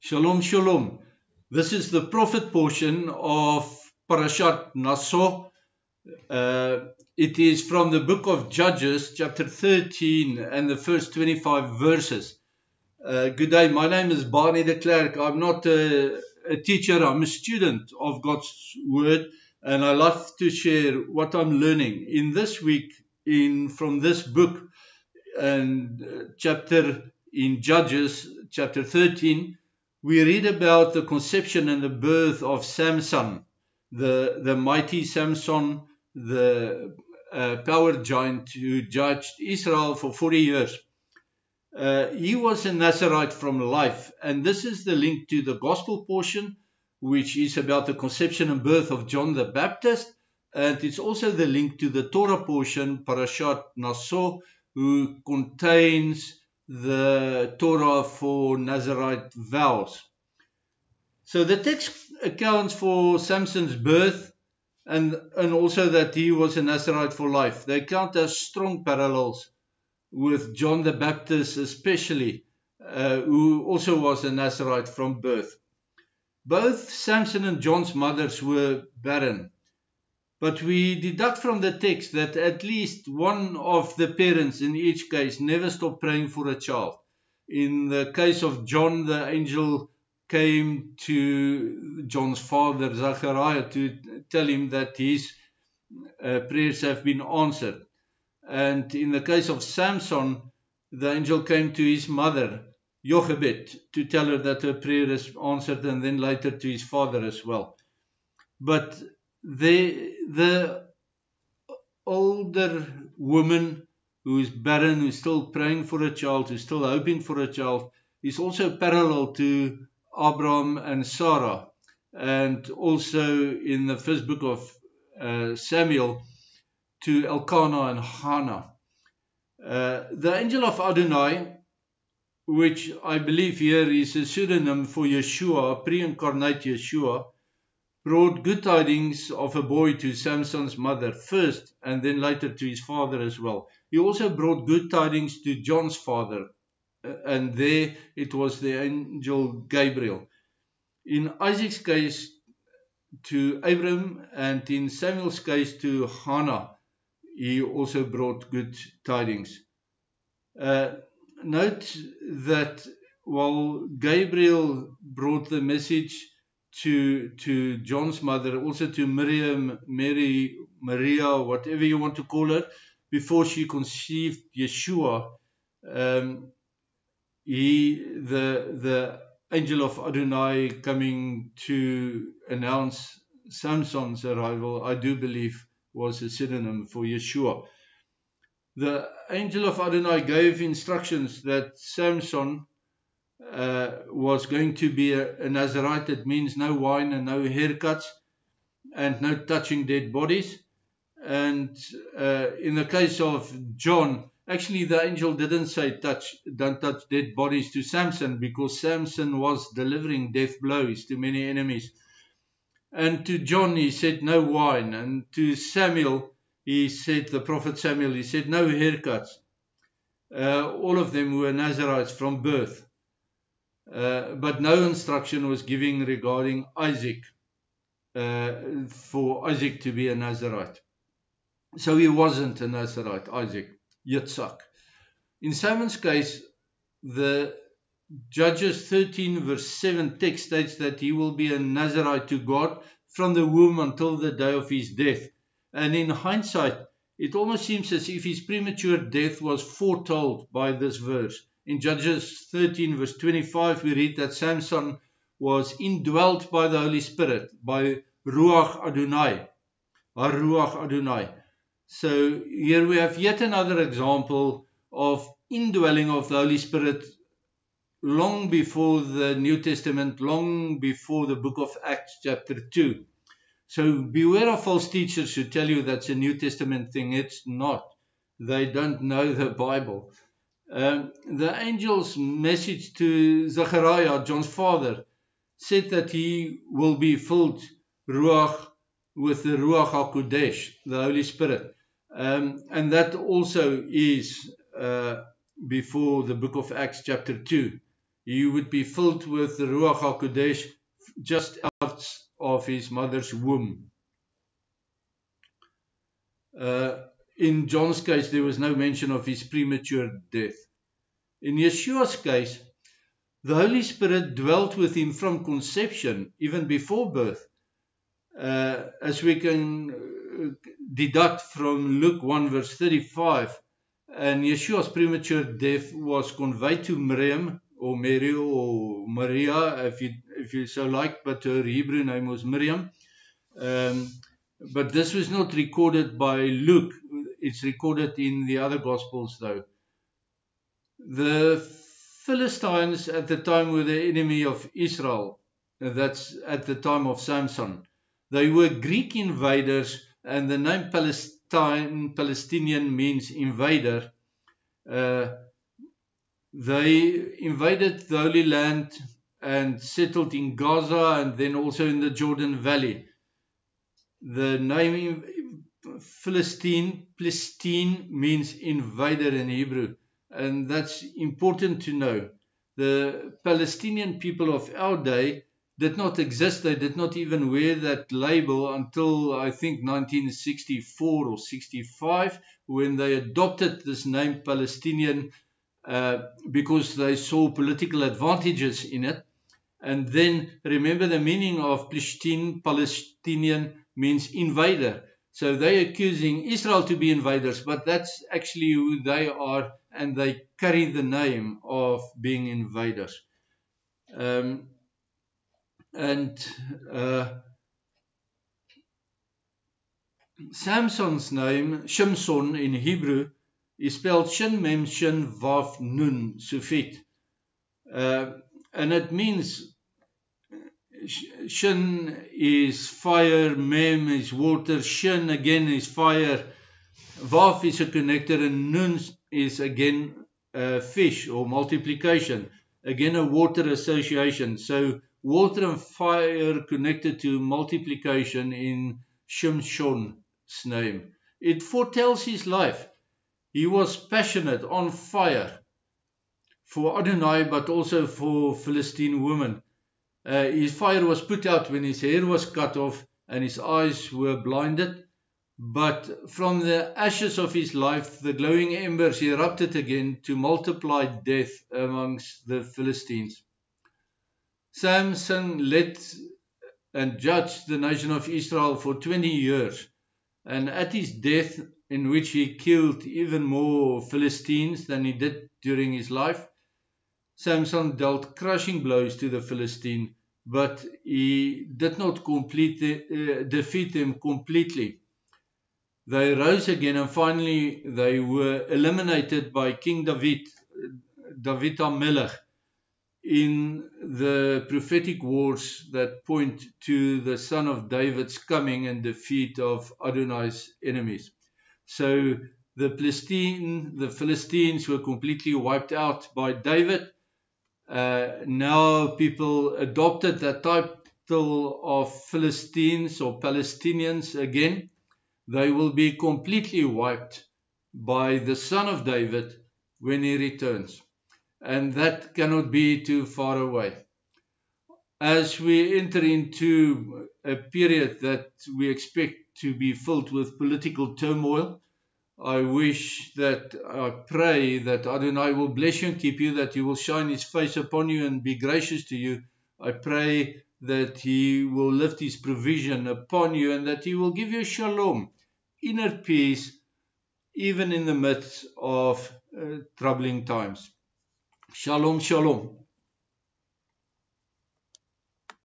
Shalom, shalom. This is the prophet portion of Parashat Naso. It is from the book of Judges, chapter 13 and the first 25 verses. Good day, my name is Barney de Klerk. I'm not a teacher, I'm a student of God's word, and I love to share what I'm learning. In this week, from this book and chapter in Judges, chapter 13, we read about the conception and the birth of Samson, the mighty Samson, the power giant who judged Israel for 40 years. He was a Nazarite from life, and this is the link to the gospel portion, which is about the conception and birth of John the Baptist, and it's also the link to the Torah portion, Parashat Naso, who contains the Torah for Nazarite vows. So the text accounts for Samson's birth and also that he was a Nazarite for life. They count as strong parallels with John the Baptist especially, who also was a Nazarite from birth. Both Samson and John's mothers were barren. But we deduct from the text that at least one of the parents in each case never stopped praying for a child. In the case of John, the angel came to John's father, Zachariah, to tell him that his prayers have been answered. And in the case of Samson, the angel came to his mother, Jochebed, to tell her that her prayer is answered, and then later to his father as well. But the older woman who is barren, who is still praying for a child, who is still hoping for a child, is also parallel to Abraham and Sarah. And also in the first book of Samuel, to Elkanah and Hannah. The angel of Adonai, which I believe here is a pseudonym for Yeshua, pre-incarnate Yeshua, brought good tidings of a boy to Samson's mother first, and then later to his father as well. He also brought good tidings to John's father, and there it was the angel Gabriel. In Isaac's case to Abram, and in Samuel's case to Hannah, he also brought good tidings. Note that while Gabriel brought the message to John's mother, also to Miriam, Mary, Maria, whatever you want to call her, before she conceived Yeshua, the angel of Adonai coming to announce Samson's arrival, I do believe was a synonym for Yeshua. The angel of Adonai gave instructions that Samson was going to be a Nazarite. It means no wine and no haircuts and no touching dead bodies. And in the case of John, actually the angel didn't say don't touch dead bodies to Samson, because Samson was delivering death blows to many enemies. And to John he said no wine, and to Samuel he said, the prophet Samuel, he said no haircuts. All of them were Nazarites from birth. But no instruction was given regarding Isaac, for Isaac to be a Nazarite. So he wasn't a Nazarite, Isaac, Yitzhak. In Simon's case, the Judges 13 verse 7 text states that he will be a Nazarite to God from the womb until the day of his death. And in hindsight, it almost seems as if his premature death was foretold by this verse. In Judges 13 verse 25, we read that Samson was indwelt by the Holy Spirit, by Ruach Adonai, Ruach Adonai. So here we have yet another example of indwelling of the Holy Spirit long before the New Testament, long before the book of Acts chapter 2. So beware of false teachers who tell you that's a New Testament thing. It's not. They don't know the Bible. The angel's message to Zachariah, John's father, said that he will be filled with the Ruach HaKodesh, the Holy Spirit. And that also is before the book of Acts chapter 2. he would be filled with the Ruach HaKodesh just out of his mother's womb. In John's case, there was no mention of his premature death. In Yeshua's case, the Holy Spirit dwelt with him from conception, even before birth, as we can deduct from Luke 1 verse 35. And Yeshua's premature death was conveyed to Miriam, or Mary, or Maria, if you so like, but her Hebrew name was Miriam. But this was not recorded by Luke. It's recorded in the other Gospels, though. The Philistines at the time were the enemy of Israel. That's at the time of Samson. They were Greek invaders, and the name Palestinian means invader. They invaded the Holy Land and settled in Gaza and then also in the Jordan Valley. The name Palestine means invader in Hebrew, and that's important to know. The Palestinian people of our day did not exist. They did not even wear that label until I think 1964 or 65, when they adopted this name Palestinian because they saw political advantages in it. And then remember, the meaning of Palestinian means invader. So they're accusing Israel to be invaders, but that's actually who they are, and they carry the name of being invaders. Samson's name, Shimson in Hebrew, is spelled Shin Mem Shin Vav Nun Sufit. And it means Shin is fire, Mem is water, Shin again is fire, Vav is a connector, and Nun is again fish or multiplication, again a water association. So water and fire connected to multiplication in Shimshon's name. It foretells his life. He was passionate, on fire for Adonai, but also for Philistine women. His fire was put out when his hair was cut off and his eyes were blinded. But from the ashes of his life, the glowing embers erupted again to multiply death amongst the Philistines. Samson led and judged the nation of Israel for 20 years. And at his death, in which he killed even more Philistines than he did during his life, Samson dealt crushing blows to the Philistines, but he did not defeat them completely. They rose again, and finally they were eliminated by King David HaMelech, in the prophetic wars that point to the son of David's coming and defeat of Adonai's enemies. So the Philistines were completely wiped out by David. Now people adopted that title of Philistines or Palestinians again. They will be completely wiped by the son of David when he returns. And that cannot be too far away. As we enter into a period that we expect to be filled with political turmoil, I pray that Adonai will bless you and keep you, that he will shine his face upon you and be gracious to you. I pray that he will lift his provision upon you and that he will give you shalom, inner peace, even in the midst of troubling times. Shalom, shalom.